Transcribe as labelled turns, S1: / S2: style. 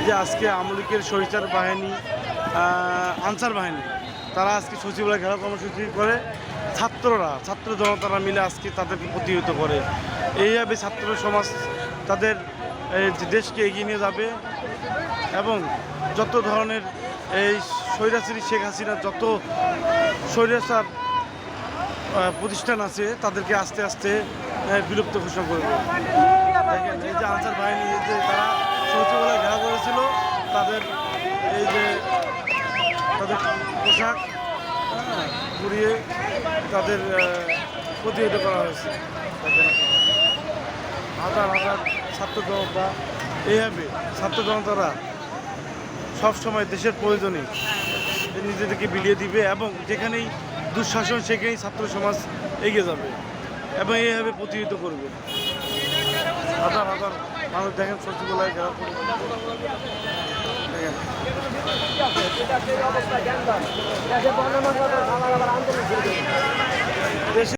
S1: যে আজকে আওয়ামী লীগের স্বৈরাচার বাহিনী, আনসার বাহিনী, তারা আজকে সচিবালয় ঘেরাও কর্মসূচি করে, ছাত্র জনতারা মিলে আজকে তাদেরকে প্রতিহত করে। এইভাবে ছাত্র সমাজ তাদের দেশকে এগিয়ে নিয়ে যাবে এবং যত ধরনের এই স্বৈরাচারী শেখ হাসিনার যত স্বৈরাচার প্রতিষ্ঠান আছে তাদেরকে আস্তে আস্তে বিলুপ্ত ঘোষণা করবে। দেখেন এই যে আনসার বাহিনী, এই যে তারা সচিবালয় ঘেরাও করেছিল, তাদের এই যে তাদের পোশাক পুড়িয়ে তাদের প্রতিহত করা হয়েছে। হাজার হাজার ছাত্র জনতা এইভাবে ছাত্র জনতারা সবসময় দেশের প্রয়োজনে নিজেদেরকে বিলিয়ে দিবে এবং যেখানেই দুঃশাসন সেখানেই ছাত্র সমাজ এগিয়ে যাবে এবং এইভাবে প্রতিহিত করবে। হাজার হাজার মানুষ দেখেন সচিবালয় ঘেরাও করে, দেখেন